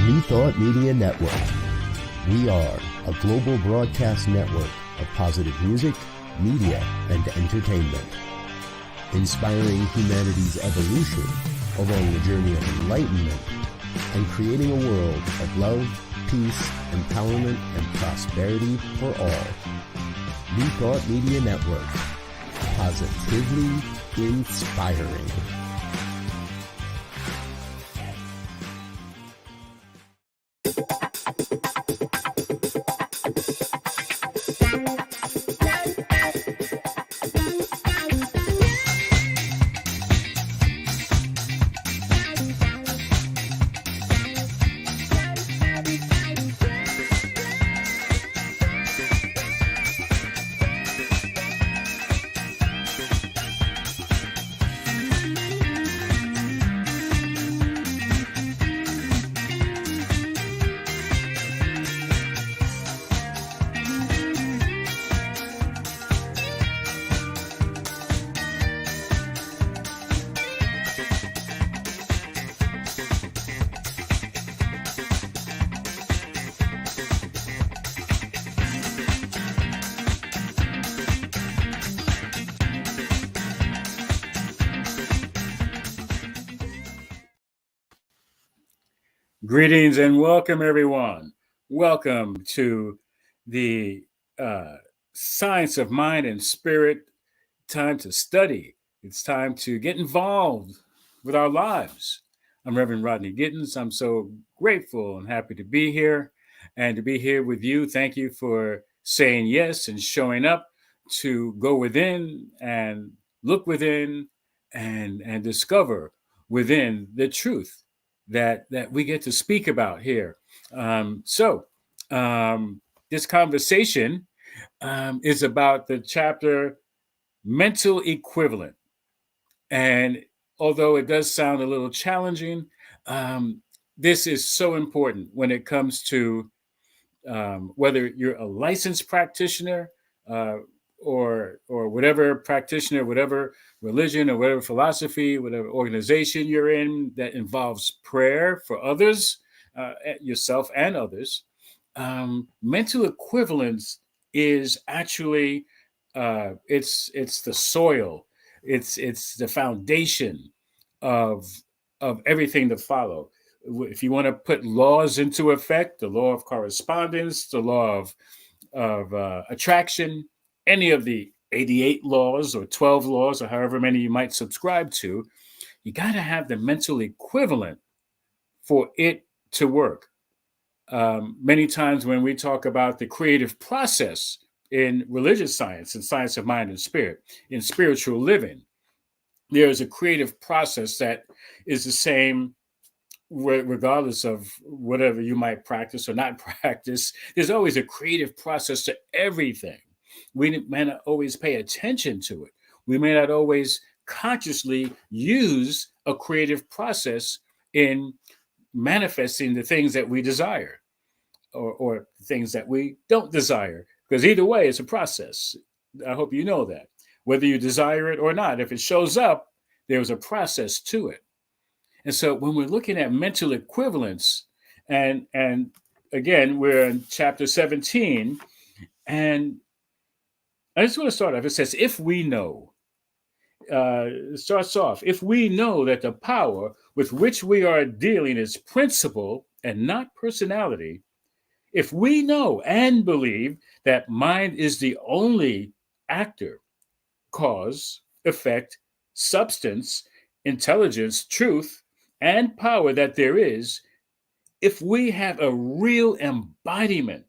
New Thought Media Network. We are a global broadcast network of positive music, media, and entertainment, inspiring humanity's evolution along the journey of enlightenment and creating a world of love, peace, empowerment, and prosperity for all. New Thought Media Network. Positively inspiring. Greetings and welcome, everyone. Welcome to the Science of Mind and Spirit. Time to study. It's time to get involved with our lives. I'm Reverend Rodney Gittens. I'm so grateful and happy to be here and to be here with you. Thank you for saying yes and showing up to go within and look within and discover within the truth that we get to speak about here. This conversation is about the chapter mental equivalent. And although it does sound a little challenging, this is so important when it comes to whether you're a licensed practitioner or whatever practitioner, whatever religion or whatever philosophy, whatever organization you're in that involves prayer for others, yourself and others. Mental equivalence is actually it's the soil, it's the foundation of everything to follow. If you want to put laws into effect, the law of correspondence, the law of attraction, any of the 88 laws or 12 laws or however many you might subscribe to, you got to have the mental equivalent for it to work. Many times when we talk about the creative process in religious science and science of mind and spirit, in spiritual living, there is a creative process that is the same regardless of whatever you might practice or not practice. There's always a creative process to everything. We may not always pay attention to it. We may not always consciously use a creative process in manifesting the things that we desire or things that we don't desire. Because either way, it's a process. I hope you know that. Whether you desire it or not, if it shows up, there's a process to it. And so when we're looking at mental equivalence, and again, we're in chapter 17, and I just want to start off. It says, if we know, it starts off, if we know that the power with which we are dealing is principle and not personality, if we know and believe that mind is the only actor, cause, effect, substance, intelligence, truth, and power that there is, if we have a real embodiment,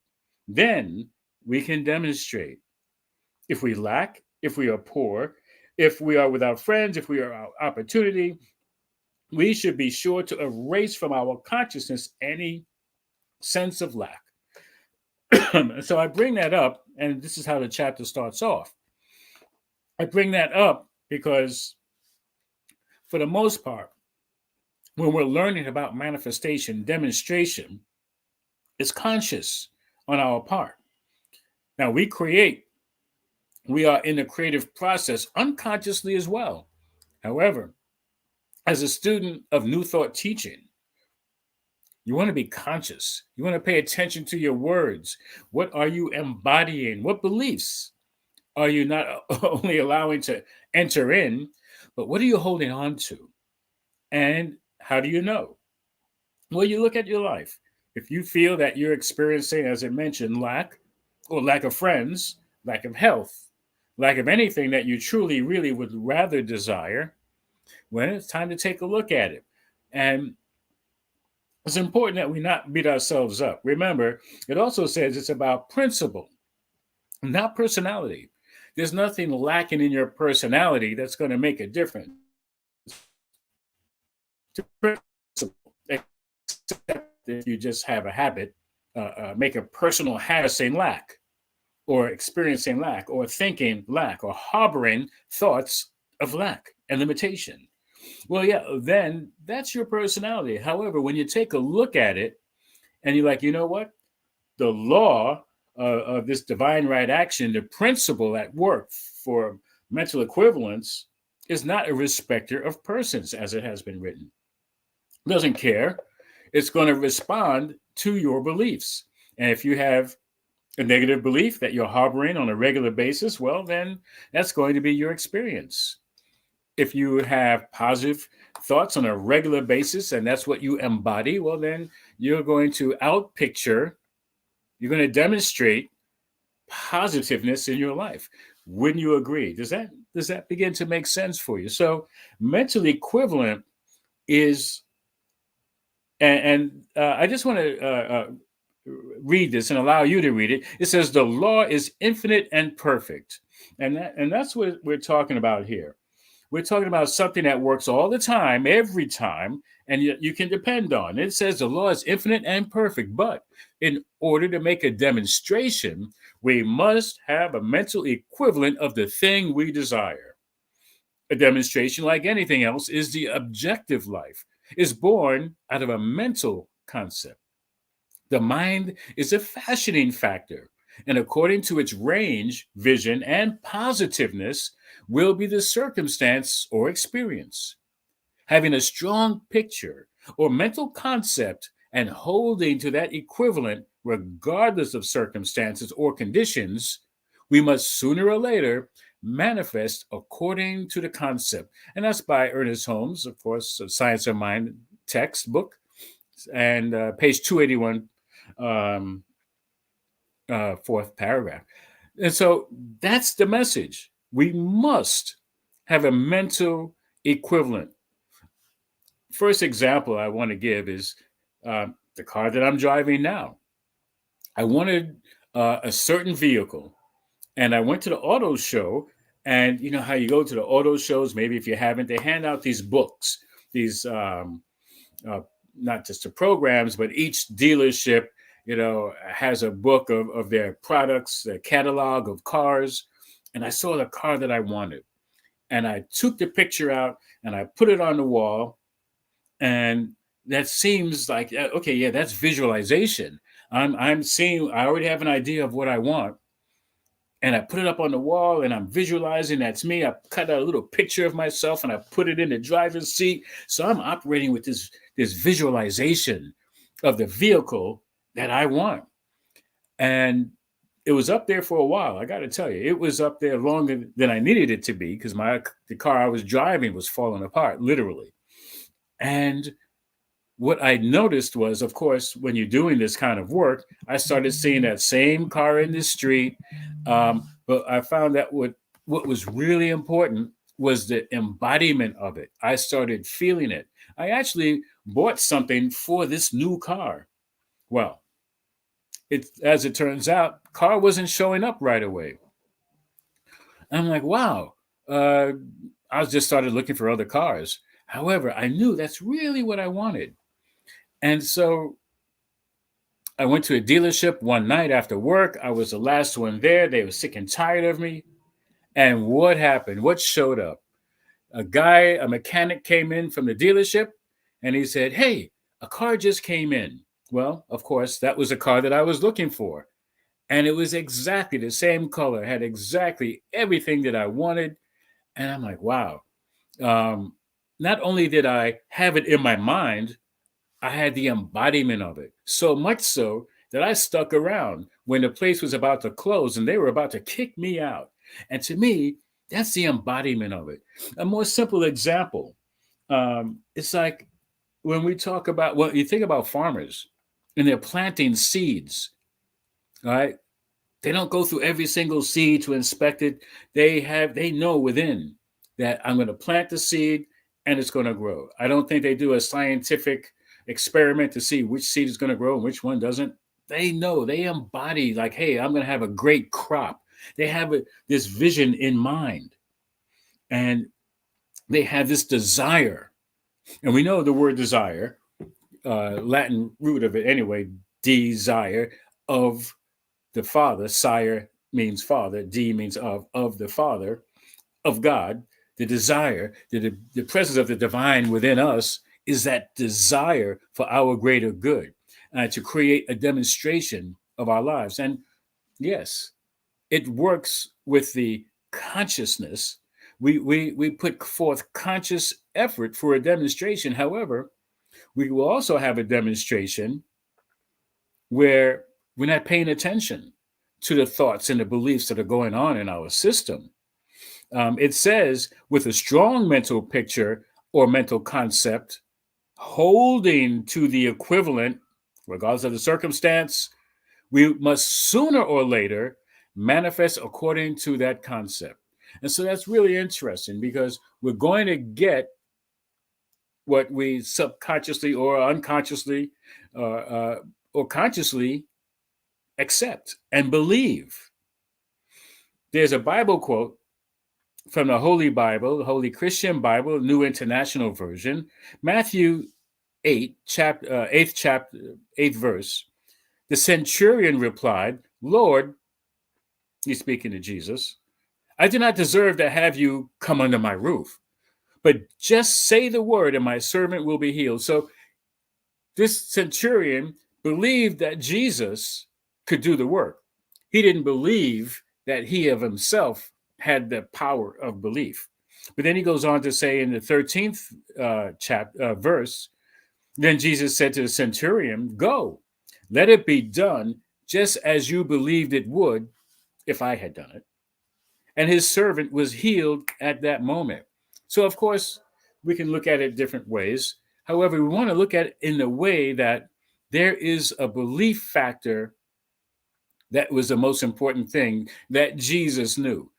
then we can demonstrate. If we lack, if we are poor, if we are without friends, if we are out opportunity, we should be sure to erase from our consciousness any sense of lack. So I bring that up, and this is how the chapter starts off. I bring that up because, for the most part, when we're learning about manifestation, demonstration, it's conscious on our part. Now, we are in the creative process unconsciously as well. However, as a student of New Thought teaching, You want to be conscious. You want to pay attention to your words. What are you embodying? What beliefs are you not only allowing to enter in, but what are you holding on to? And how do you know? Well, you look at your life. If you feel that you're experiencing, as I mentioned, lack or lack of friends, lack of health, lack of anything that you truly, really would rather desire, well, it's time to take a look at it. And it's important that we not beat ourselves up. Remember, it also says it's about principle, not personality. There's nothing lacking in your personality that's going to make a difference to principle, except if you just have a habit, make a personal habit saying lack, or experiencing lack, or thinking lack, or harboring thoughts of lack and limitation. Well, yeah, then that's your personality. However, when you take a look at it and you're like, you know what? The law of this divine right action, the principle at work for mental equivalence, is not a respecter of persons, as it has been written. It doesn't care. It's going to respond to your beliefs. And if you have a negative belief that you're harboring on a regular basis, well, then that's going to be your experience. If you have positive thoughts on a regular basis and that's what you embody, well, then you're going to outpicture, you're going to demonstrate positiveness in your life. Wouldn't you agree? Does that begin to make sense for you? So mental equivalent is, and I just want to read this and allow you to read it. It says the law is infinite and perfect, and that's what we're talking about here. We're talking about something that works all the time, every time, and you can depend on. It says the law is infinite and perfect, but in order to make a demonstration, we must have a mental equivalent of the thing we desire. A demonstration, like anything else, is the objective life, is born out of a mental concept. The mind is a fashioning factor, and according to its range, vision, and positiveness, will be the circumstance or experience. Having a strong picture or mental concept and holding to that equivalent, regardless of circumstances or conditions, we must sooner or later manifest according to the concept. And that's by Ernest Holmes, of course, a Science of Mind textbook, and page 281, um, fourth paragraph. And so that's the message. We must have a mental equivalent. First example I want to give is the car that I'm driving now. I wanted a certain vehicle, and I went to the auto show. And you know how you go to the auto shows, maybe if you haven't, they hand out these books, these uh, not just the programs, but each dealership, has a book of their products, a catalog of cars. And I saw the car that I wanted. And I took the picture out and I put it on the wall. And that seems like, okay, yeah, that's visualization. I'm seeing, I already have an idea of what I want. And I put it up on the wall and I'm visualizing that's me. I cut out a little picture of myself and I put it in the driver's seat. So I'm operating with this visualization of the vehicle that I want. And it was up there for a while. I got to tell you, it was up there longer than I needed it to be because the car I was driving was falling apart, literally. And what I noticed was, of course, when you're doing this kind of work, I started seeing that same car in the street. But I found that what was really important was the embodiment of it. I started feeling it. I actually bought something for this new car. Well, as it turns out, car wasn't showing up right away. I'm like, wow. I just started looking for other cars. However, I knew that's really what I wanted. And so I went to a dealership one night after work. I was the last one there. They were sick and tired of me. And what happened? What showed up? A mechanic came in from the dealership and he said, "Hey, a car just came in." Well, of course, that was a car that I was looking for. And it was exactly the same color, had exactly everything that I wanted. And I'm like, wow. Um, Not only did I have it in my mind, I had the embodiment of it. So much so that I stuck around when the place was about to close and they were about to kick me out. And to me, that's the embodiment of it. A more simple example, it's like when we talk about, well, you think about farmers and they're planting seeds, right? They don't go through every single seed to inspect it. They know within that I'm going to plant the seed and it's going to grow. I don't think they do a scientific experiment to see which seed is going to grow and which one doesn't. They know, they embody like, hey, I'm going to have a great crop. They have this vision in mind, and they have this desire. And we know the word desire, Latin root of it anyway, desire, of the Father. Sire means father, D means of the Father, of God. The desire, the presence of the divine within us is that desire for our greater good, to create a demonstration of our lives. And yes, it works with the consciousness. We put forth conscious effort for a demonstration. However, we will also have a demonstration where we're not paying attention to the thoughts and the beliefs that are going on in our system. It says, with a strong mental picture or mental concept, holding to the equivalent, regardless of the circumstance, we must sooner or later manifest according to that concept. And so that's really interesting, because we're going to get what we subconsciously or unconsciously or consciously accept and believe. There's a Bible quote from the Holy Bible, the Holy Christian Bible, New International Version, Matthew 8, chapter 8th verse. The centurion replied, "Lord," he's speaking to Jesus, "I do not deserve to have you come under my roof, but just say the word and my servant will be healed." So this centurion believed that Jesus could do the work. He didn't believe that he of himself had the power of belief. But then he goes on to say in the 13th verse, then Jesus said to the centurion, "Go, let it be done just as you believed it would if I had done it." And his servant was healed at that moment. So, of course, we can look at it different ways. However, we want to look at it in the way that there is a belief factor that was the most important thing that Jesus knew.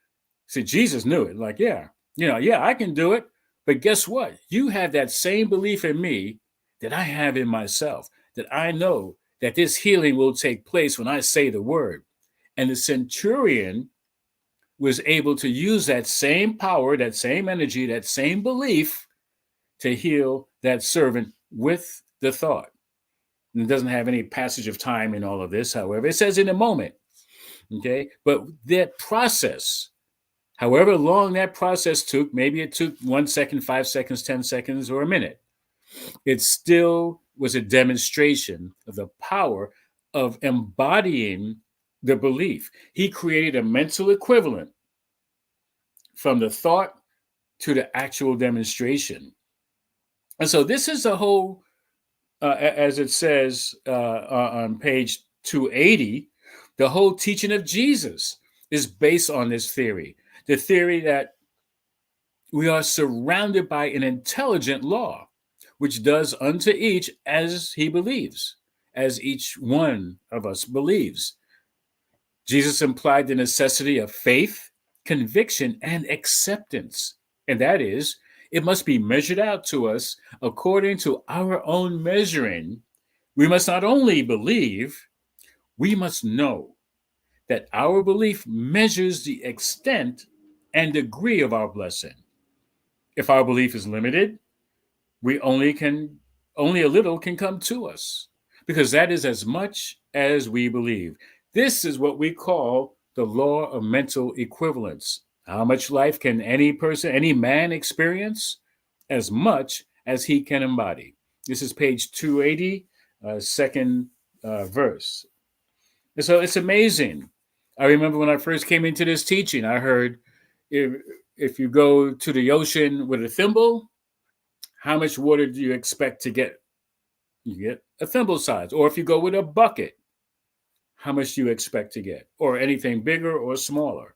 See, Jesus knew it. Like, yeah, I can do it. But guess what? You have that same belief in me that I have in myself, that I know that this healing will take place when I say the word. And the centurion was able to use that same power, that same energy, that same belief to heal that servant with the thought. And it doesn't have any passage of time in all of this, however. It says in a moment, okay? But that process, however long that process took, maybe it took 1 second, 5 seconds, 10 seconds, or a minute, it still was a demonstration of the power of embodying the belief. He created a mental equivalent from the thought to the actual demonstration. And so this is the whole, as it says on page 280, the whole teaching of Jesus is based on this theory. The theory that we are surrounded by an intelligent law, which does unto each as he believes, as each one of us believes. Jesus implied the necessity of faith, conviction, and acceptance. And that is, it must be measured out to us according to our own measuring. We must not only believe, we must know that our belief measures the extent and degree of our blessing. If our belief is limited, we only a little can come to us, because that is as much as we believe. This is what we call the law of mental equivalence. How much life can any person, any man experience? As much as he can embody. This is page 280, second verse. And so it's amazing. I remember when I first came into this teaching, I heard if you go to the ocean with a thimble, how much water do you expect to get you get a thimble size. Or if you go with a bucket, how much do you expect to get? Or anything bigger or smaller.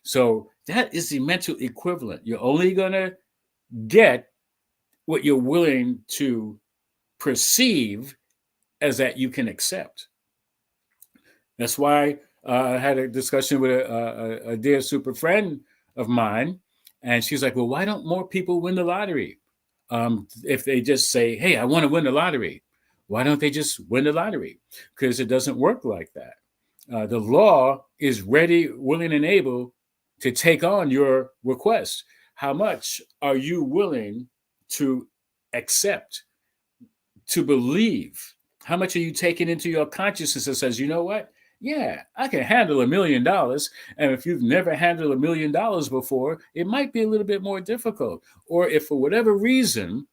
So that is the mental equivalent. You're only going to get what you're willing to perceive as that you can accept. That's why I had a discussion with a dear super friend of mine, and she's like, "Well, why don't more people win the lottery? If they just say, 'Hey, I want to win the lottery,' why don't they just win the lottery?" Because it doesn't work like that. The law is ready, willing, and able to take on your request. How much are you willing to accept, to believe? How much are you taking into your consciousness that says, you know what? Yeah, I can handle $1 million. And if you've never handled $1 million before, it might be a little bit more difficult. Or if for whatever reason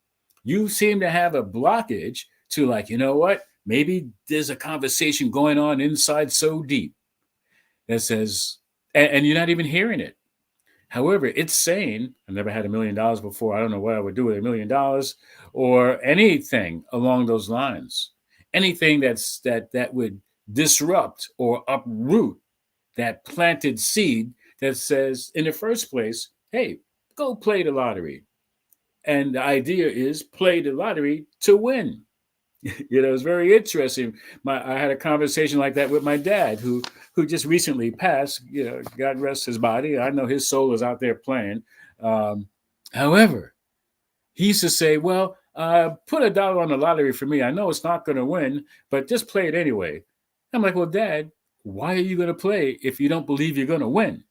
you seem to have a blockage to, like, you know what? Maybe there's a conversation going on inside so deep that says, and you're not even hearing it. However, it's saying, I've never had $1 million before. I don't know what I would do with $1 million, or anything along those lines. Anything that would disrupt or uproot that planted seed that says, in the first place, hey, go play the lottery. And the idea is play the lottery to win. It's very interesting. I had a conversation like that with my dad, who just recently passed. God rest his body. I know his soul is out there playing. However, he used to say, "Well, put $1 on the lottery for me. I know it's not going to win, but just play it anyway." I'm like, "Well, Dad, why are you going to play if you don't believe you're going to win?"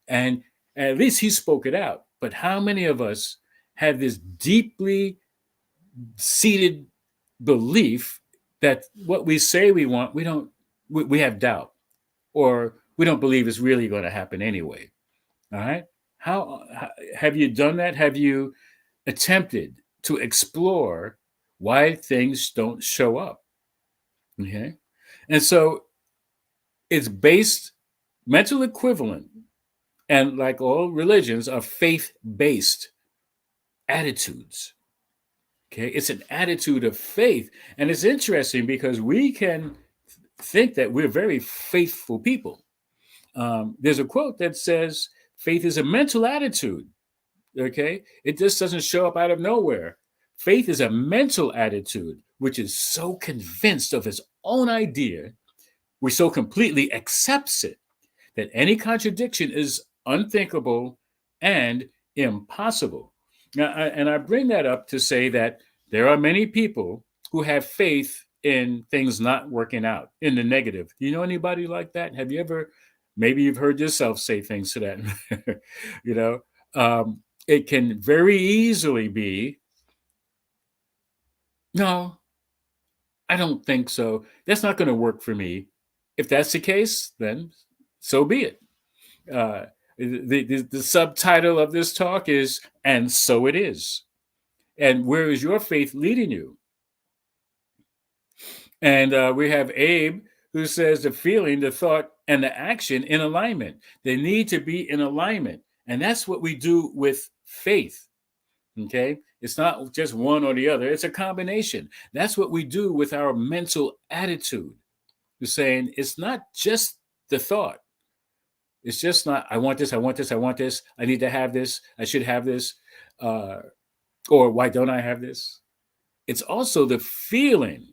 And at least he spoke it out. But how many of us have this deeply seated belief that what we say we want, we have doubt, or we don't believe it's really going to happen anyway? All right. How have you done that? Have you attempted to explore why things don't show up? Okay. And so it's based, mental equivalent, and like all religions, are faith-based attitudes. Okay, it's an attitude of faith. And it's interesting because we can think that we're very faithful people. There's a quote that says, faith is a mental attitude. Okay, it just doesn't show up out of nowhere. Faith is a mental attitude, which is so convinced of its own idea, which so completely accepts it, that any contradiction is unthinkable and impossible. Now, and I bring that up to say that there are many people who have faith in things not working out in the negative. Do you know anybody like that? Have you ever, maybe you've heard yourself say things to that? you know, it can very easily be, no, I don't think so. That's not going to work for me. If that's the case, then so be it. Uh, the subtitle of this talk is, and so it is. And where is your faith leading you? And we have Abe, who says the feeling, the thought, and the action in alignment. They need to be in alignment. And that's what we do with faith. Okay. It's not just one or the other, it's a combination. That's what we do with our mental attitude. We're saying it's not just the thought. It's just not, I want this, I want this, I want this, I need to have this, I should have this, or why don't I have this? It's also the feeling.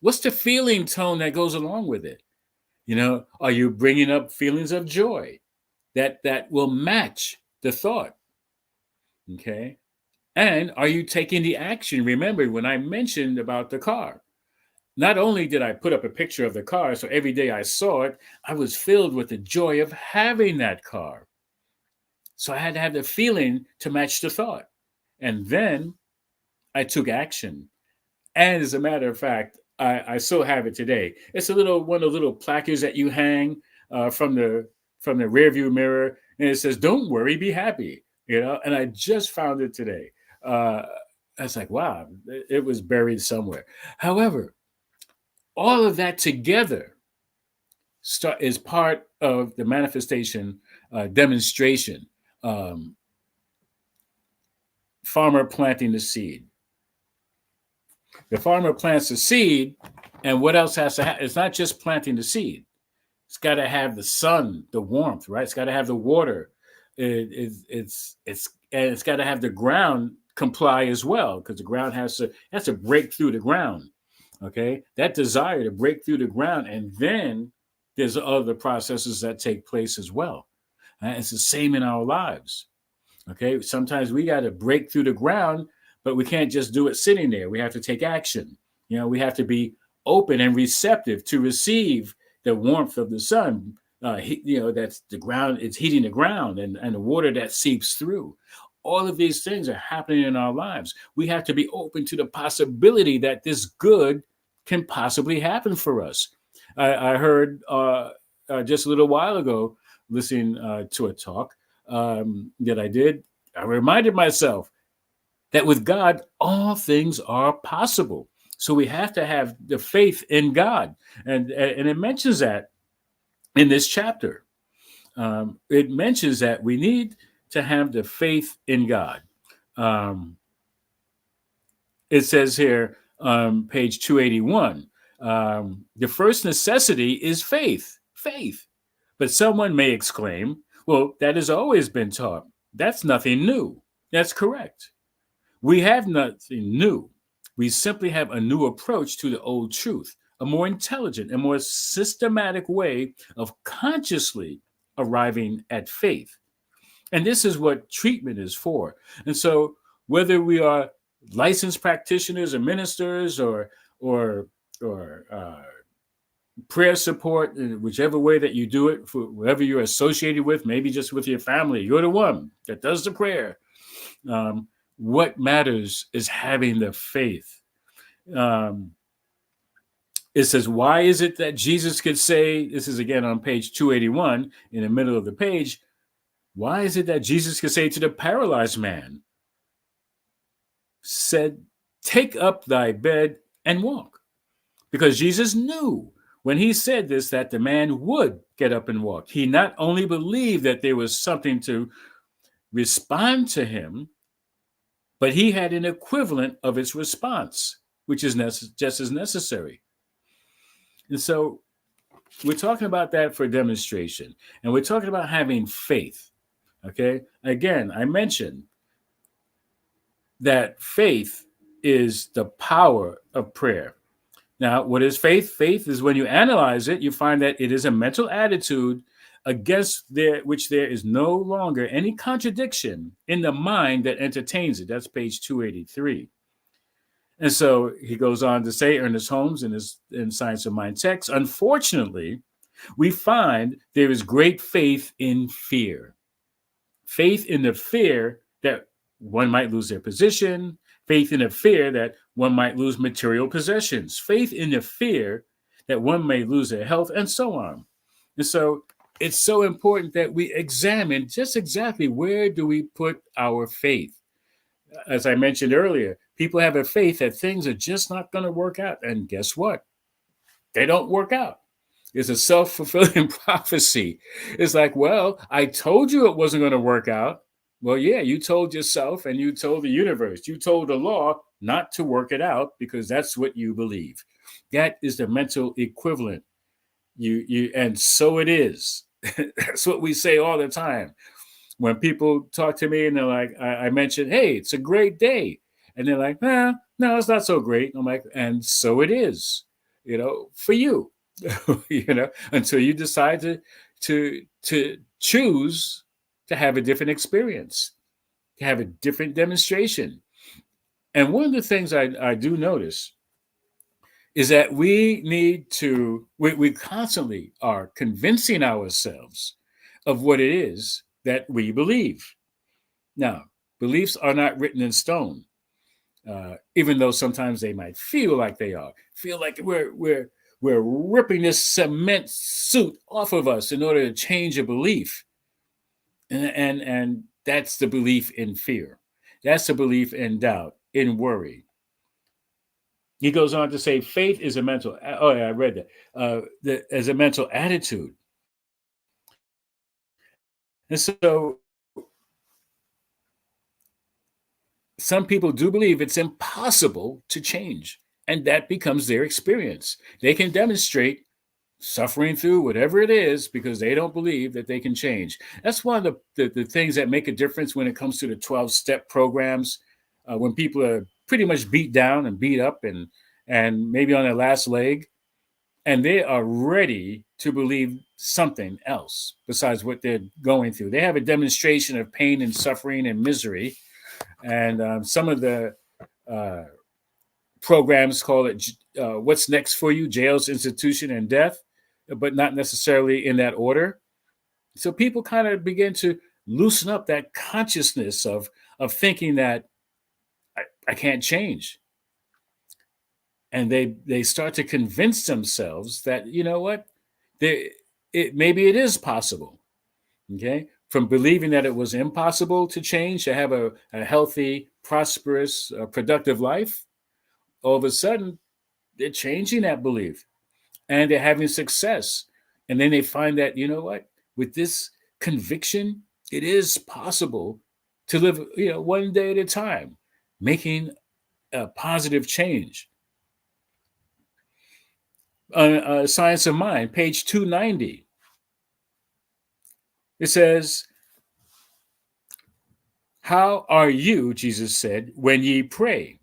What's the feeling tone that goes along with it? Are you bringing up feelings of joy that will match the thought? Okay. And are you taking the action? Remember when I mentioned about the car, not only did I put up a picture of the car, so every day I saw it, I was filled with the joy of having that car. So I had to have the feeling to match the thought. And then I took action. And as a matter of fact, I still have it today. It's one of the little placards that you hang from the rearview mirror, and it says, "Don't worry, be happy." And I just found it today. I was like, wow, it was buried somewhere. However, all of that together is part of the manifestation demonstration. Farmer planting the seed. The farmer plants the seed, and what else has to happen? It's not just planting the seed. It's got to have the sun, the warmth, right? It's got to have the water. And it's got to have the ground comply as well, because the ground has to break through the ground. Okay, that desire to break through the ground, and then there's other processes that take place as well. It's the same in our lives. Okay, sometimes we got to break through the ground, but we can't just do it sitting there. We have to take action. We have to be open and receptive to receive the warmth of the sun. That's the ground, it's heating the ground, and the water that seeps through. All of these things are happening in our lives. We have to be open to the possibility that this good can possibly happen for us. I heard just a little while ago, listening to a talk that I did, I reminded myself that with God, all things are possible. So we have to have the faith in God. And it mentions that in this chapter. It mentions that we need to have the faith in God. It says here, page 281, the first necessity is faith. Faith. But someone may exclaim, well, that has always been taught. That's nothing new. That's correct. We have nothing new. We simply have a new approach to the old truth, a more intelligent and more systematic way of consciously arriving at faith. And this is what treatment is for. And so whether we are licensed practitioners or ministers or prayer support, whichever way that you do it, for whoever you're associated with, maybe just with your family, you're the one that does the prayer. What matters is having the faith. It says, why is it that Jesus could say, this is again on page 281, in the middle of the page, why is it that Jesus could say to the paralyzed man, said, take up thy bed and walk? Because Jesus knew when he said this that the man would get up and walk. He not only believed that there was something to respond to him, but he had an equivalent of its response, which is just as necessary. And so we're talking about that for demonstration. And we're talking about having faith. Okay? Again, I mentioned that faith is the power of prayer. Now, what is faith? Faith is, when you analyze it, you find that it is a mental attitude against which there is no longer any contradiction in the mind that entertains it. That's page 283. And so he goes on to say, Ernest Holmes in Science of Mind text, unfortunately, we find there is great faith in fear. Faith in the fear that one might lose their position, faith in the fear that one might lose material possessions, faith in the fear that one may lose their health, and so on. And so it's so important that we examine just exactly where do we put our faith. As I mentioned earlier, people have a faith that things are just not going to work out. And guess what? They don't work out. It's a self-fulfilling prophecy. It's like, well, I told you it wasn't going to work out. Well, yeah, you told yourself and you told the universe, you told the law not to work it out because that's what you believe. That is the mental equivalent. And so it is. That's what we say all the time. When people talk to me and they're like, I mentioned, hey, it's a great day. And they're like, no, it's not so great. I'm like, and so it is, for you, until you decide to choose to have a different experience, to have a different demonstration. And one of the things I do notice is that we constantly are convincing ourselves of what it is that we believe. Now, beliefs are not written in stone, even though sometimes they might feel like they are. Feel like we're ripping this cement suit off of us in order to change a belief, and that's the belief in fear. That's the belief in doubt, in worry. He goes on to say, faith is a mental. Oh, yeah, I read that. As a mental attitude. And so some people do believe it's impossible to change. and that becomes their experience. They can demonstrate suffering through whatever it is because they don't believe that they can change. That's one of the things that make a difference when it comes to the 12-step programs. When people are pretty much beat down and beat up and maybe on their last leg, and they are ready to believe something else besides what they're going through. They have a demonstration of pain and suffering and misery. And some of the uh, programs call it What's Next for You, Jails, Institution, and Death, but not necessarily in that order. So people kind of begin to loosen up that consciousness of thinking that I can't change. And they start to convince themselves that, you know what, maybe it is possible. Okay, from believing that it was impossible to change, to have a healthy, prosperous, productive life, all of a sudden they're changing that belief and they're having success. And then they find that, you know what, with this conviction, it is possible to live, one day at a time, making a positive change. Science of Mind, page 290. It says, "How are you," Jesus said, "when ye pray?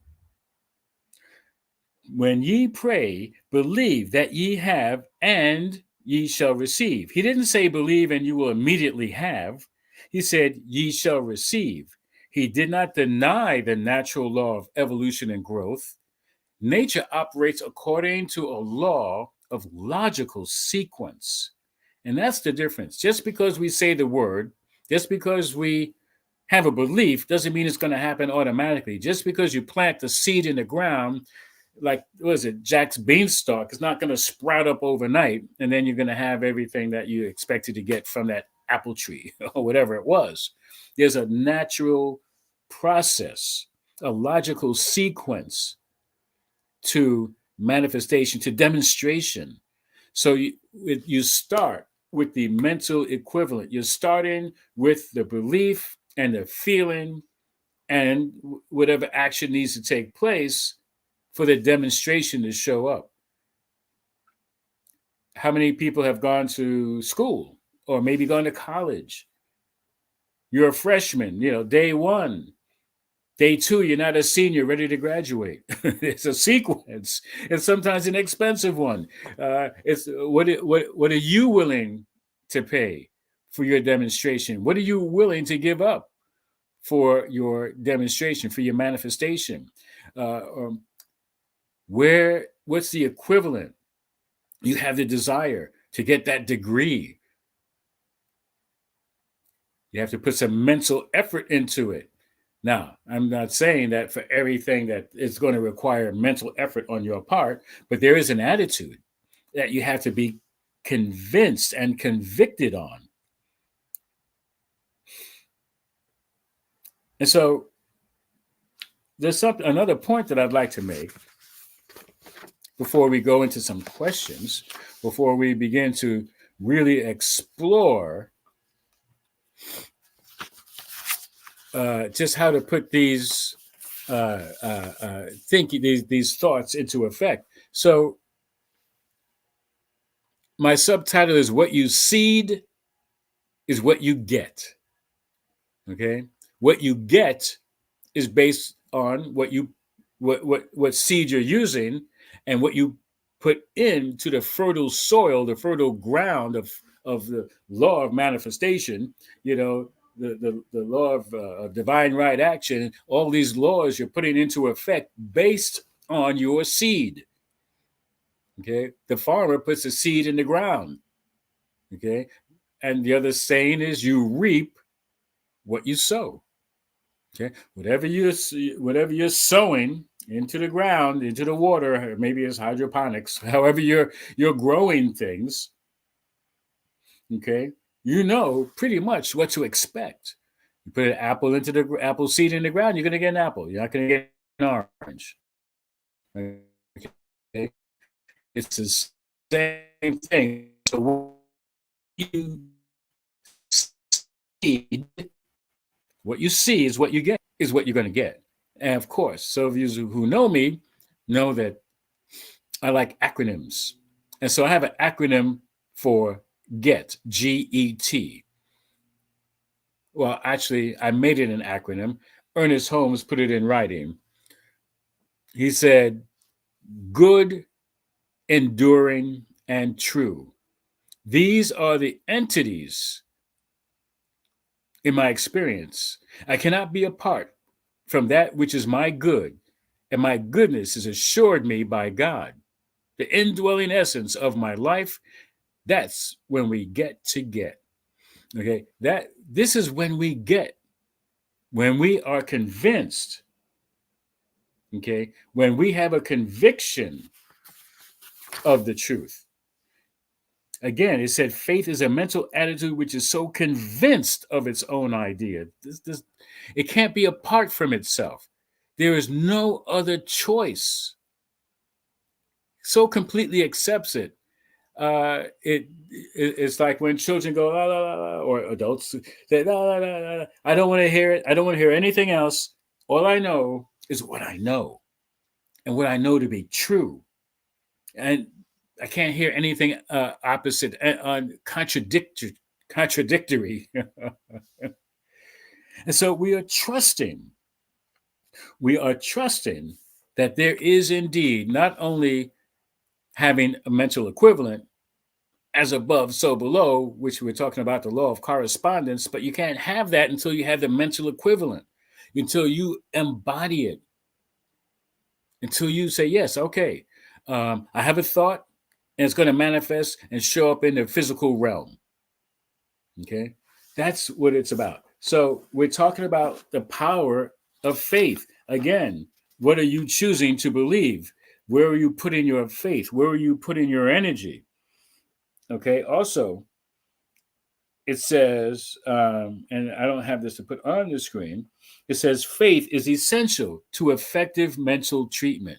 When ye pray, believe that ye have, and ye shall receive." He didn't say believe and you will immediately have. He said, ye shall receive. He did not deny the natural law of evolution and growth. Nature operates according to a law of logical sequence. And that's the difference. Just because we say the word, just because we have a belief, doesn't mean it's going to happen automatically. Just because you plant the seed in the ground, like, what is it, Jack's beanstalk, it's not going to sprout up overnight, and then you're going to have everything that you expected to get from that apple tree or whatever it was. There's a natural process, a logical sequence to manifestation, to demonstration. So you start with the mental equivalent. You're starting with the belief and the feeling and whatever action needs to take place for the demonstration to show up. How many people have gone to school or maybe gone to college? You're a freshman, day one. Day two, you're not a senior ready to graduate. It's a sequence. It's sometimes an expensive one. It's what are you willing to pay for your demonstration? What are you willing to give up for your demonstration, for your manifestation? What's the equivalent? You have the desire to get that degree. You have to put some mental effort into it. Now, I'm not saying that for everything that is going to require mental effort on your part, but there is an attitude that you have to be convinced and convicted on. And so there's another point that I'd like to make before we go into some questions, before we begin to really explore just how to put these these thoughts into effect. So my subtitle is "What You seed is what you get." Okay, what you get is based on what seed you're using and what you put into the fertile soil, the fertile ground of the law of manifestation. The law of divine right action. All these laws you're putting into effect based on your seed. Okay, the farmer puts a seed in the ground. Okay, and the other saying is you reap what you sow. Okay, whatever you're sowing into the ground, into the water, maybe it's hydroponics. However you're growing things, okay, pretty much what to expect. You put an apple into the apple seed in the ground, you're going to get an apple. You're not going to get an orange. Okay, it's the same thing. So what you see is what you get, is what you're going to get. And of course, some of you who know me know that I like acronyms. And so I have an acronym for GET, G-E-T. Well, actually, I made it an acronym. Ernest Holmes put it in writing. He said, good, enduring, and true. These are the entities in my experience. I cannot be apart from that which is my good, and my goodness is assured me by God. The indwelling essence of my life, that's when we get to get. Okay, this is when we get, when we are convinced, okay, when we have a conviction of the truth. Again, it said faith is a mental attitude which is so convinced of its own idea. It can't be apart from itself. There is no other choice. So completely accepts it. It's like when children go la, la, la, la, or adults say la, la, la, la. I don't want to hear it. I don't want to hear anything else. All I know is what I know, and what I know to be true. And I can't hear anything opposite, contradictory. And so we are trusting. We are trusting that there is indeed not only having a mental equivalent, as above, so below, which we're talking about the law of correspondence, but you can't have that until you have the mental equivalent, until you embody it, until you say, yes, okay, I have a thought and it's going to manifest and show up in the physical realm. Okay, that's what it's about. So we're talking about the power of faith. Again, what are you choosing to believe? Where are you putting your faith? Where are you putting your energy? Okay, also, it says, and I don't have this to put on the screen, it says faith is essential to effective mental treatment,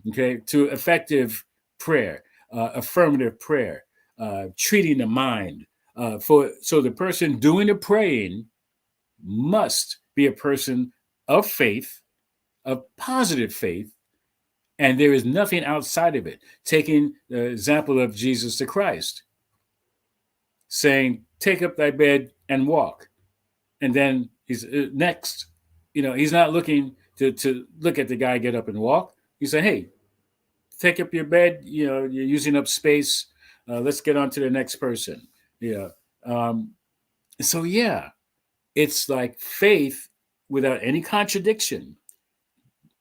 okay, to effective prayer, affirmative prayer, treating the mind. So the person doing the praying must be a person of faith, of positive faith, and there is nothing outside of it. Taking the example of Jesus the Christ, saying, take up thy bed and walk. And then he's next, he's not looking to look at the guy get up and walk. He said, hey, take up your bed, you're using up space. Let's get on to the next person. Yeah. So yeah, it's like faith without any contradiction.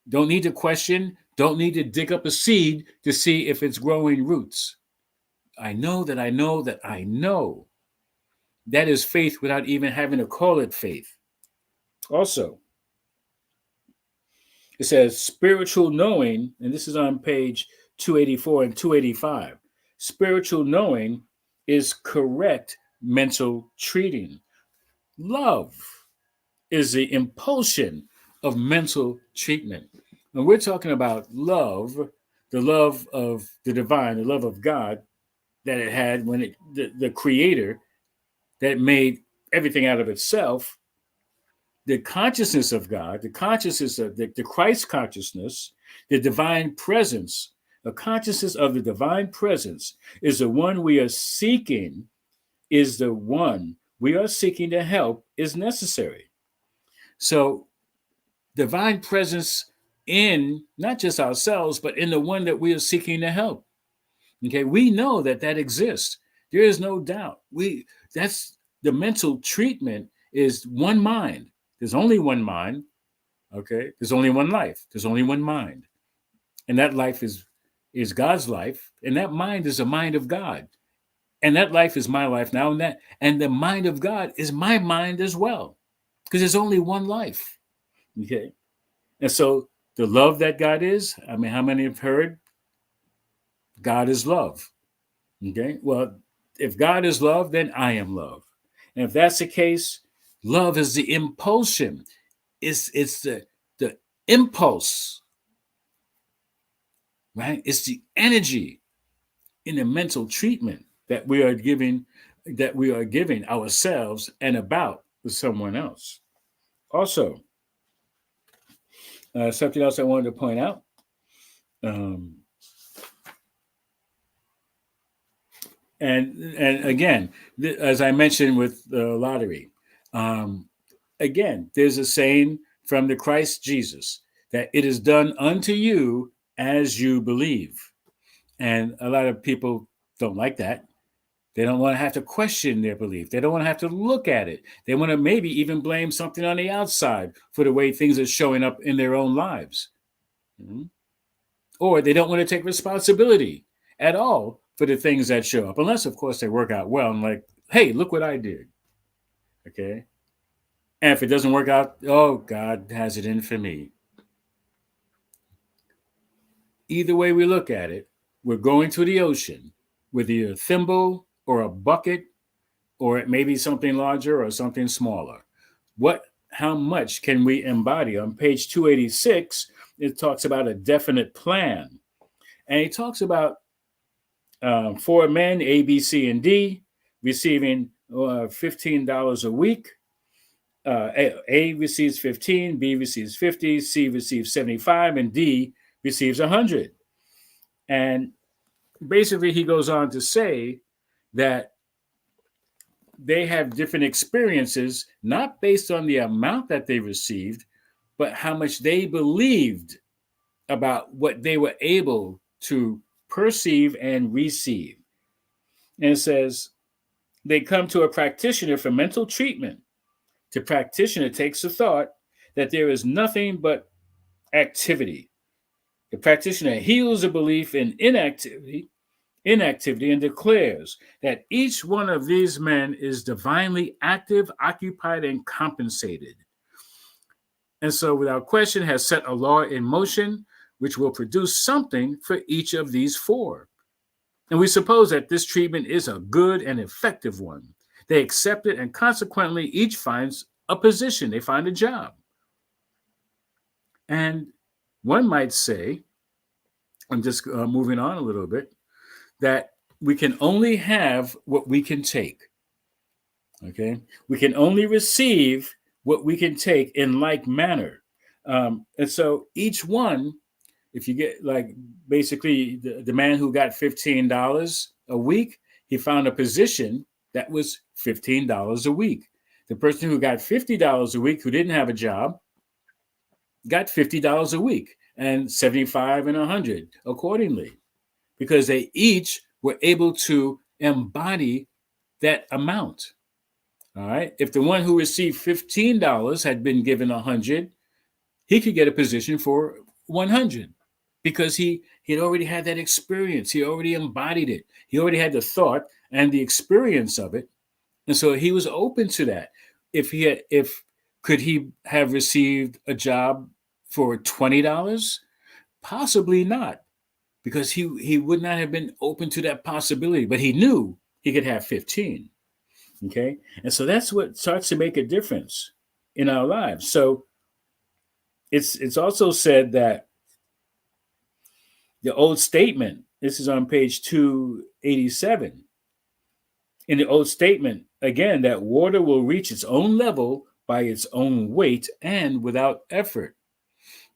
Don't need to question, don't need to dig up a seed to see if it's growing roots. I know that I know that I know. That is faith without even having to call it faith. Also, it says spiritual knowing, and this is on page 284 and 285. Spiritual knowing is correct mental treating. Love is the impulsion of mental treatment. When we're talking about love, the love of the divine, the love of God that it had when the creator that made everything out of itself, the consciousness of God, the consciousness of the Christ consciousness, the divine presence, the consciousness of the divine presence is the one we are seeking, is the one we are seeking to help is necessary. So divine presence in not just ourselves, but in the one that we are seeking to help. Okay, we know that exists. There is no doubt. That's the mental treatment is one mind. There's only one mind. Okay, there's only one life. There's only one mind, and that life is God's life, and that mind is the mind of God, and that life is my life now, and the mind of God is my mind as well, because there's only one life. Okay, and so the love that God is. I mean, how many have heard? God is love. Okay, well, if God is love, then I am love, and if that's the case, love is the impulsion. It's the impulse, right? It's the energy in the mental treatment that we are giving ourselves and about with someone else. Also, something else I wanted to point out. And again, as I mentioned with the lottery, um, again, there's a saying from the Christ Jesus that it is done unto you as you believe. And a lot of people don't like that. They don't want to have to question their belief. They don't want to have to look at it. They want to maybe even blame something on the outside for the way things are showing up in their own lives. Mhm. Or they don't want to take responsibility at all for the things that show up, unless, of course, they work out well and like, hey, look what I did. Okay. And if it doesn't work out, oh, God has it in for me. Either way we look at it, we're going to the ocean with either a thimble or a bucket, or it may be something larger or something smaller. How much can we embody? On page 286, it talks about a definite plan. And it talks about four men, A, B, C, and D, receiving $15 a week. A receives 15, B receives 50, C receives 75, and D receives 100. And basically, he goes on to say that they have different experiences, not based on the amount that they received, but how much they believed about what they were able to perceive and receive. And it says they come to a practitioner for mental treatment. The practitioner takes the thought that there is nothing but activity. The practitioner heals a belief in inactivity and declares that each one of these men is divinely active, occupied, and compensated. And so, without question, has set a law in motion which will produce something for each of these four. And we suppose that this treatment is a good and effective one. They accept it, and consequently, each finds a position, they find a job. And one might say, I'm just moving on a little bit, that we can only have what we can take. Okay? We can only receive what we can take in like manner. And so each one, if you get like basically the man who got $15 a week, he found a position that was $15 a week. The person who got $50 a week, who didn't have a job, got $50 a week, and 75 and 100 accordingly, because they each were able to embody that amount. All right. If the one who received $15 had been given 100, he could get a position for 100 because he had already had that experience. He already embodied it. He already had the thought and the experience of it. And so he was open to that. If could he have received a job for $20? Possibly not, because he would not have been open to that possibility, but he knew he could have 15. Okay. And so that's what starts to make a difference in our lives. So it's also said that the old statement, this is on page 287. In the old statement, again, that water will reach its own level by its own weight and without effort.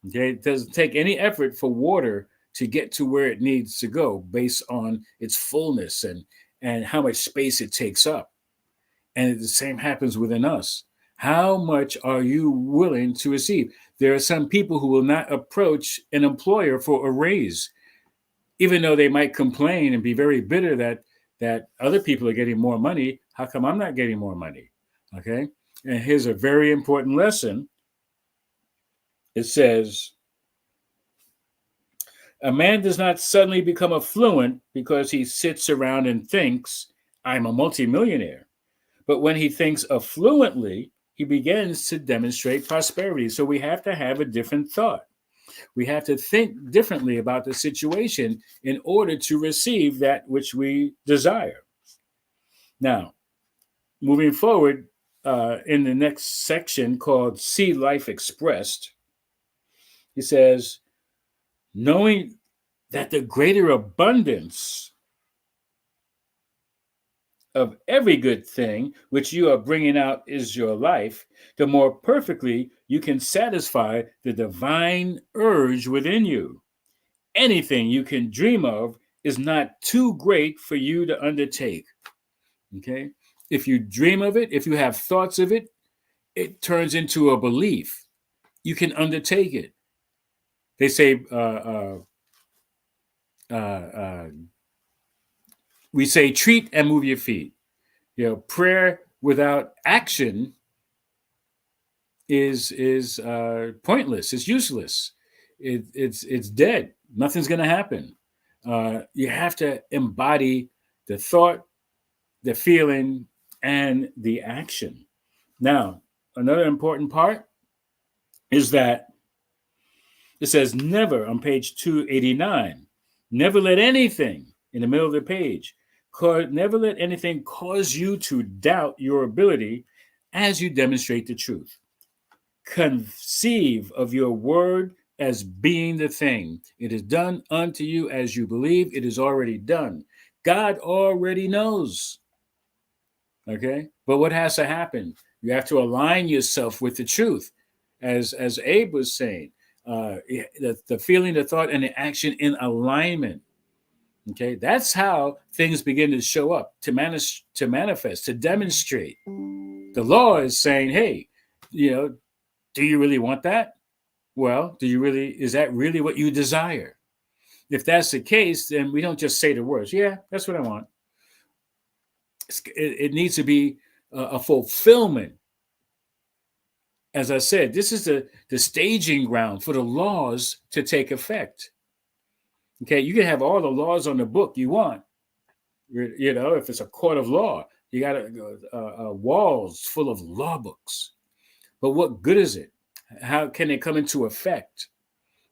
Okay. It doesn't take any effort for water to get to where it needs to go based on its fullness and how much space it takes up. And the same happens within us. How much are you willing to receive? There are some people who will not approach an employer for a raise, even though they might complain and be very bitter that other people are getting more money. How come I'm not getting more money? Okay. And here's a very important lesson. It says, a man does not suddenly become affluent because he sits around and thinks, I'm a multimillionaire. But when he thinks affluently, he begins to demonstrate prosperity. So we have to have a different thought. We have to think differently about the situation in order to receive that which we desire. Now, moving forward in the next section called See Life Expressed, he says, knowing that the greater abundance of every good thing which you are bringing out is your life, the more perfectly you can satisfy the divine urge within you. Anything you can dream of is not too great for you to undertake. Okay? If you dream of it, if you have thoughts of it, it turns into a belief. You can undertake it. They say, we say, treat and move your feet. Prayer without action is pointless. It's useless. It's dead. Nothing's going to happen. You have to embody the thought, the feeling, and the action. Now, another important part is that it says never on page 289. Never let anything in the middle of the page, never let anything cause you to doubt your ability as you demonstrate the truth. Conceive of your word as being the thing. It is done unto you as you believe. It is already done. God already knows. Okay? But what has to happen? You have to align yourself with the truth. As Abe was saying, the feeling, the thought, and the action in alignment. Okay? That's how things begin to show up, to manifest, to demonstrate. The law is saying, hey, do you really want that? Well, is that really what you desire? If that's the case, then we don't just say the words, yeah, that's what I want. It needs to be a fulfillment. As I said, this is the staging ground for the laws to take effect. Okay, you can have all the laws on the book you want. If it's a court of law, you got walls full of law books. But what good is it? How can they come into effect?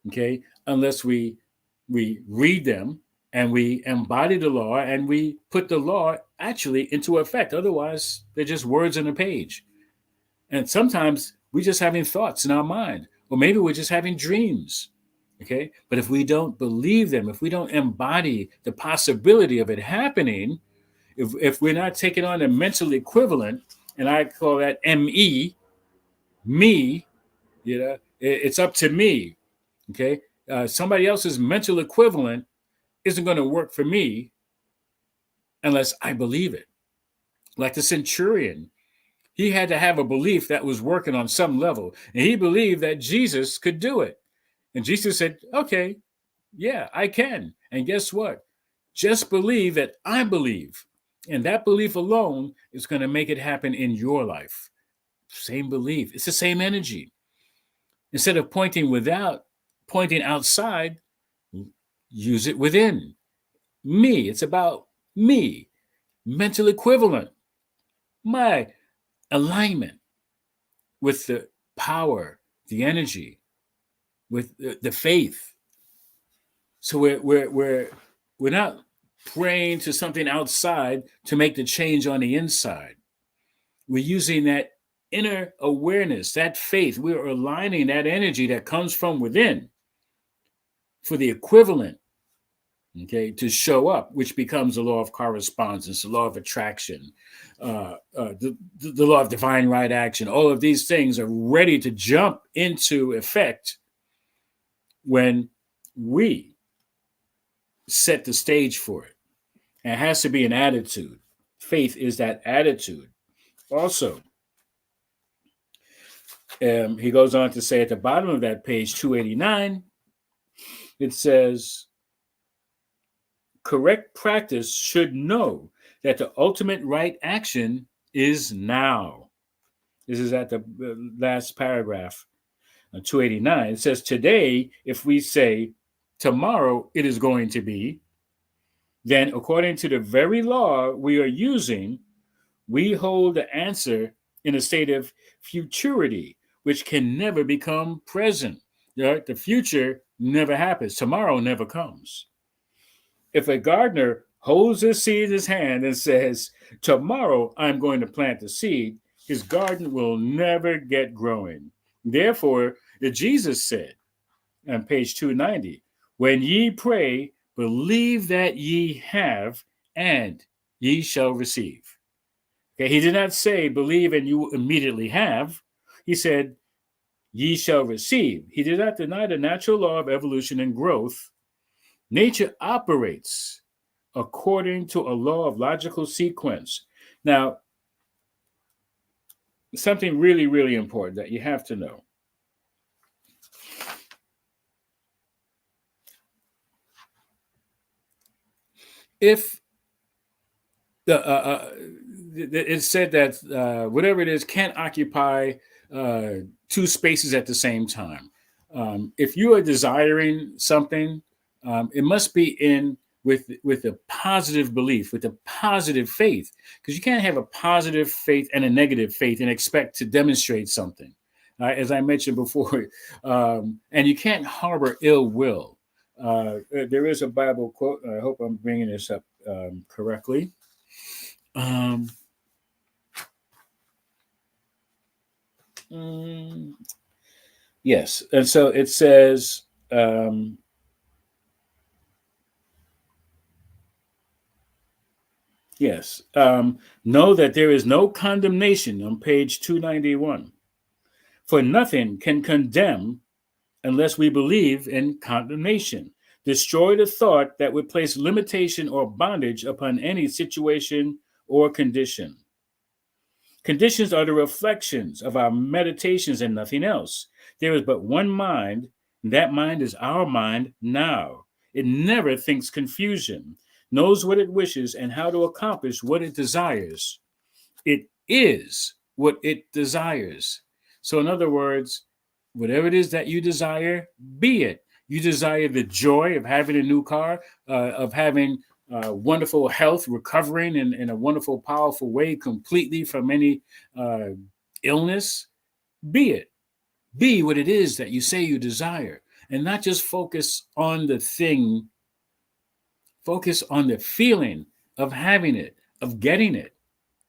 Okay, unless we read them and we embody the law and we put the law actually into effect. Otherwise, they're just words on a page. And sometimes we're just having thoughts in our mind, or maybe we're just having dreams. Okay, but if we don't believe them, if we don't embody the possibility of it happening, if we're not taking on a mental equivalent, and I call that me, it's up to me. Okay, somebody else's mental equivalent isn't going to work for me unless I believe it. Like the centurion, he had to have a belief that was working on some level, and he believed that Jesus could do it. And Jesus said, okay, yeah, I can. And guess what? Just believe that I believe. And that belief alone is going to make it happen in your life. Same belief. It's the same energy. Instead of pointing outside, use it within. Me. It's about me. Mental equivalent. My alignment with the power, the energy, with the faith. So we're not praying to something outside to make the change on the inside. We're using that inner awareness, that faith. We're aligning that energy that comes from within for the equivalent, okay, to show up, which becomes the law of correspondence, the law of attraction, the law of divine right action. All of these things are ready to jump into effect when we set the stage for it. And it has to be an attitude. Faith is that attitude. Also, he goes on to say at the bottom of that page 289, it says, correct practice should know that the ultimate right action is now. This is at the last paragraph, 289. It says, today, if we say, tomorrow it is going to be, then according to the very law we are using, we hold the answer in a state of futurity, which can never become present. The future never happens. Tomorrow never comes. If a gardener holds a seed in his hand and says, tomorrow I'm going to plant the seed, his garden will never get growing. Therefore, Jesus said on page 290, when ye pray, believe that ye have, and ye shall receive. Okay, he did not say, believe and you immediately have. He said, ye shall receive. He did not deny the natural law of evolution and growth, Nature operates according to a law of logical sequence. Now, something really, really important that you have to know. If it's said that whatever it is can't occupy uh, two spaces at the same time. If you are desiring something, it must be in with a positive belief, with a positive faith, because you can't have a positive faith and a negative faith and expect to demonstrate something. As I mentioned before, and you can't harbor ill will. There is a Bible quote. I hope I'm bringing this up correctly. Um, mm, yes, and so it says, um, yes, know that there is no condemnation on page 291. For nothing can condemn unless we believe in condemnation. Destroy the thought that would place limitation or bondage upon any situation or condition. Conditions are the reflections of our meditations and nothing else. There is but one mind, and that mind is our mind now. It never thinks confusion, knows what it wishes and how to accomplish what it desires. It is what it desires. So, in other words, whatever it is that you desire, be it. You desire the joy of having a new car, of having wonderful health, recovering in a wonderful, powerful way, completely from any uh, illness, be it. Be what it is that you say you desire. And not just focus on the thing, focus on the feeling of having it, of getting it,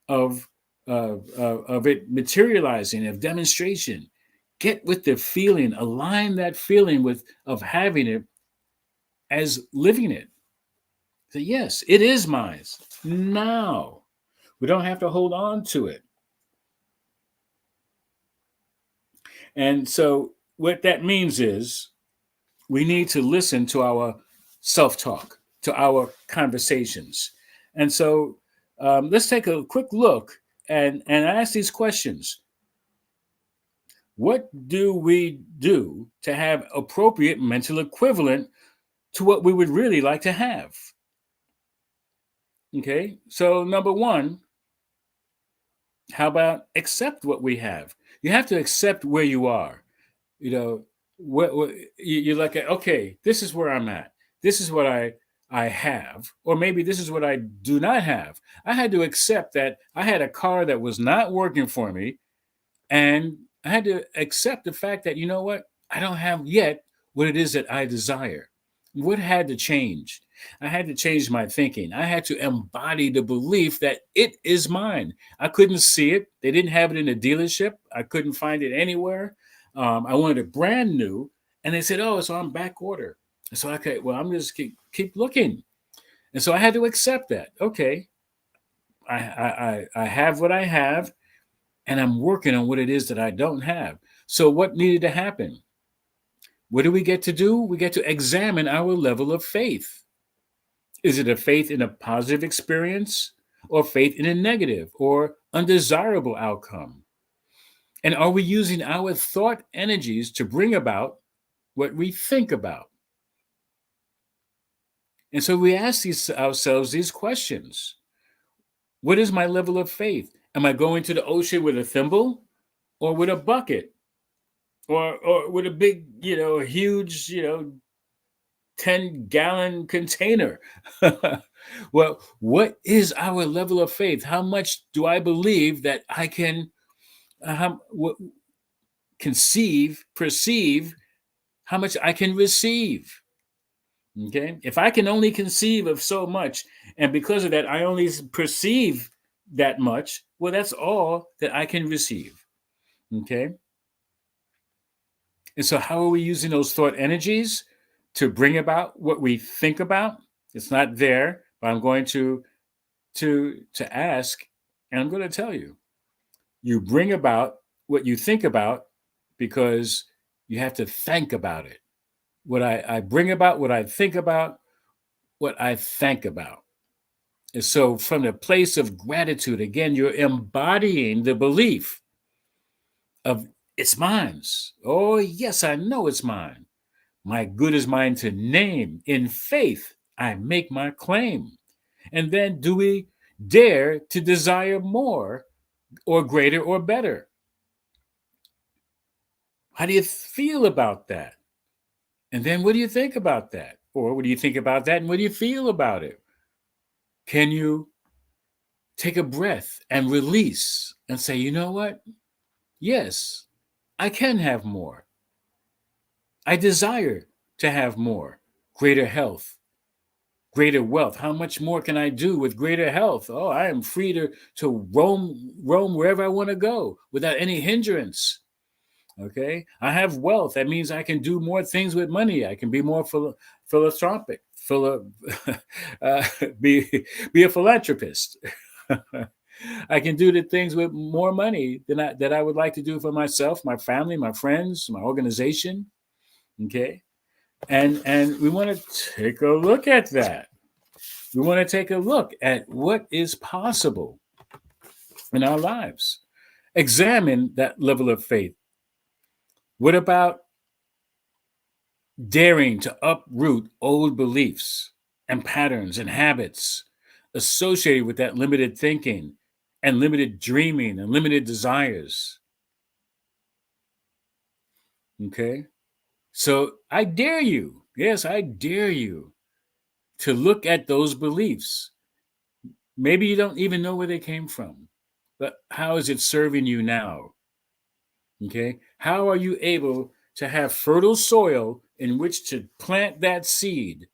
of it materializing, of demonstration. Get with the feeling, align that feeling with of having it as living it. Say, yes, it is mine. Now. We don't have to hold on to it. And so what that means is we need to listen to our self-talk, to our conversations. And so let's take a quick look and ask these questions. What do we do to have appropriate mental equivalent to what we would really like to have? Okay, so number one, how about accept what we have? You have to accept where you are. You know, you're like, okay, this is where I'm at. This is what I have, or maybe this is what I do not have. I had to accept that I had a car that was not working for me, and I had to accept the fact that, you know what? I don't have yet what it is that I desire. What had to change? I had to change my thinking. I had to embody the belief that it is mine. I couldn't see it. They didn't have it in a dealership. I couldn't find it anywhere. I wanted it brand new. And they said, oh, it's on back order. So, okay, well, I'm just keep looking. And so I had to accept that. Okay, I have what I have, and I'm working on what it is that I don't have. So, what needed to happen? What do we get to do? We get to examine our level of faith. Is it a faith in a positive experience or faith in a negative or undesirable outcome? And are we using our thought energies to bring about what we think about? And so we ask ourselves these questions. What is my level of faith? Am I going to the ocean with a thimble or with a bucket? Or with a big, huge, 10-gallon container. Well, what is our level of faith? How much do I believe that I can perceive how much I can receive? Okay. If I can only conceive of so much, and because of that, I only perceive that much, well, that's all that I can receive. Okay. And so, how are we using those thought energies to bring about what we think about? It's not there, but I'm going to ask, and I'm going to tell you. You bring about what you think about because you have to think about it. What I bring about, what I think about, what I think about. And so, from the place of gratitude, again, you're embodying the belief of it's mine. Oh, yes, I know it's mine. My good is mine to name. In faith, I make my claim. And then do we dare to desire more or greater or better? How do you feel about that? And then what do you think about that? Or what do you think about that and what do you feel about it? Can you take a breath and release and say, you know what? Yes, I can have more. I desire to have more, greater health, greater wealth. How much more can I do with greater health? Oh, I am free to roam wherever I want to go without any hindrance. Okay, I have wealth. That means I can do more things with money. I can be more philanthropic, uh, be a philanthropist. I can do the things with more money than I would like to do for myself, my family, my friends, my organization. Okay, and we want to take a look at that. We want to take a look at what is possible in our lives. Examine that level of faith. What about daring to uproot old beliefs and patterns and habits associated with that limited thinking and limited dreaming and limited desires? Okay. So I dare you, yes, I dare you to look at those beliefs. Maybe you don't even know where they came from, but how is it serving you now? Okay. How are you able to have fertile soil in which to plant that seed?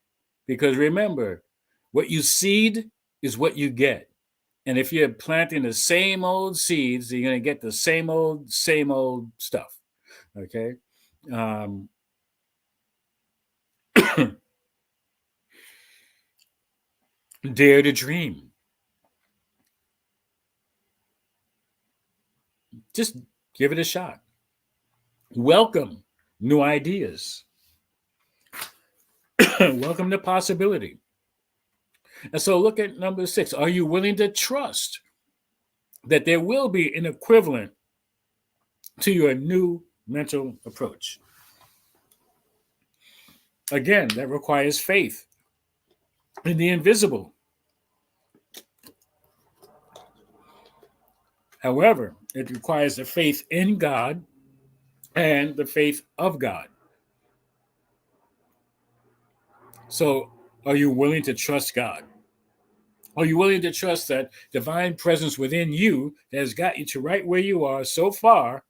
Because remember, what you seed is what you get. And if you're planting the same old seeds, you're going to get the same old stuff. Okay. Um, dare to dream. Just give it a shot. Welcome new ideas. Welcome to possibility. And so look at number 6. Are you willing to trust that there will be an equivalent to your new mental approach? Again, that requires faith in the invisible. However, it requires the faith in God and the faith of God. So, are you willing to trust God? Are you willing to trust that divine presence within you that has got you to right where you are so far,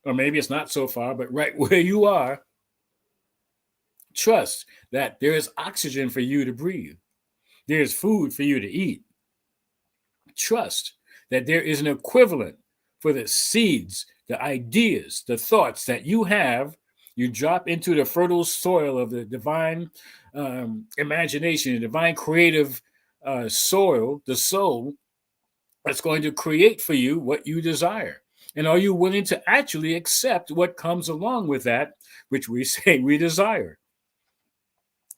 or maybe it's not so far, but right where you are? Trust that there is oxygen for you to breathe, there is food for you to eat. Trust that there is an equivalent for the seeds, the ideas, the thoughts that you have. You drop into the fertile soil of the divine imagination, the divine creative soil, the soul that's going to create for you what you desire. And are you willing to actually accept what comes along with that, which we say we desire?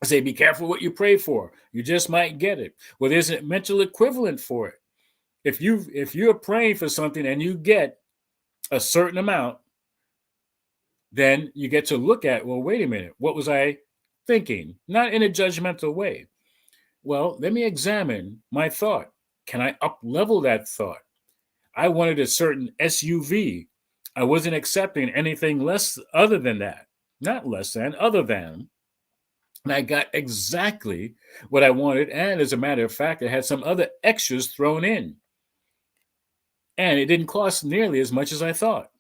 I say, be careful what you pray for. You just might get it. Well, there's a mental equivalent for it. If you're praying for something and you get a certain amount, then you get to look at, well, wait a minute, what was I thinking? Not in a judgmental way. Well, let me examine my thought. Can I up level that thought? I wanted a certain SUV. I wasn't accepting anything less other than that. Not less than, other than. And I got exactly what I wanted. And as a matter of fact, I had some other extras thrown in. And it didn't cost nearly as much as I thought.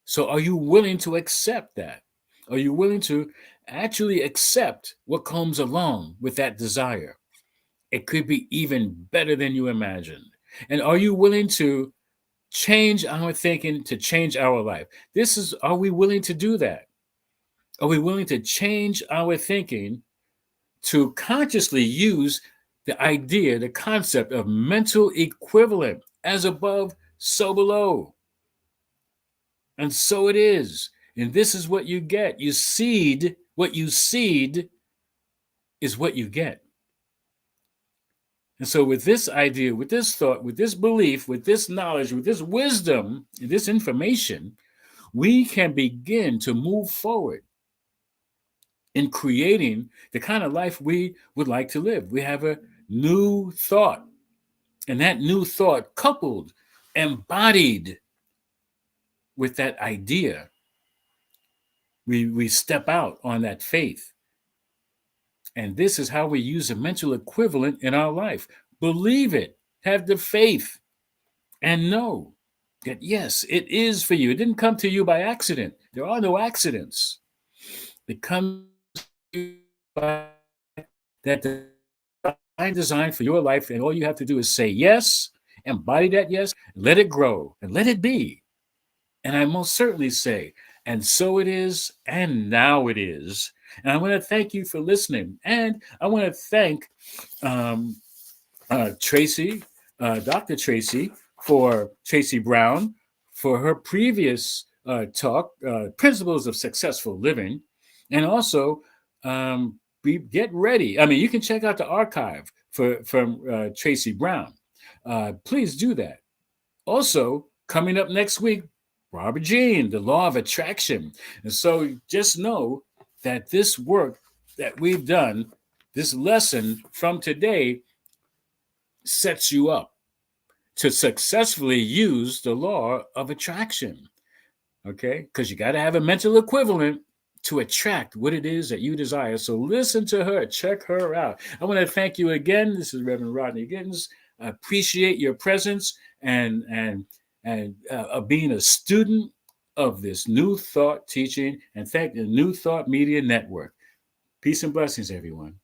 So are you willing to accept that? Are you willing to actually accept what comes along with that desire? It could be even better than you imagined. And are you willing to change our thinking to change our life? Are we willing to do that? Are we willing to change our thinking to consciously use the idea, the concept of mental equivalent, as above, so below? And so it is. And this is what you get. You seed what you seed is what you get. And so, with this idea, with this thought, with this belief, with this knowledge, with this wisdom, this information, we can begin to move forward in creating the kind of life we would like to live. We have a new thought, and that new thought, coupled, embodied with that idea, we step out on that faith. And this is how we use a mental equivalent in our life. Believe it, have the faith, and know that yes, it is for you. It didn't come to you by accident. There are no accidents. It comes to you by that divine design for your life, and all you have to do is say yes, embody that yes, let it grow, and let it be. And I most certainly say, and so it is, and now it is. And I want to thank you for listening. And I want to thank Tracy, Dr. Tracy, Tracy Brown, for her previous talk, Principles of Successful Living. And also, get ready. I mean, you can check out the archive from Tracy Brown. Please do that. Also, coming up next week, Barbara Jean, the law of attraction. And so just know that this work that we've done, this lesson from today, sets you up to successfully use the law of attraction. Okay? Because you got to have a mental equivalent to attract what it is that you desire. So listen to her, check her out. I want to thank you again. This is Reverend Rodney Gittens. I appreciate your presence and being a student of this New Thought teaching, and thank the New Thought Media Network. Peace and blessings, everyone.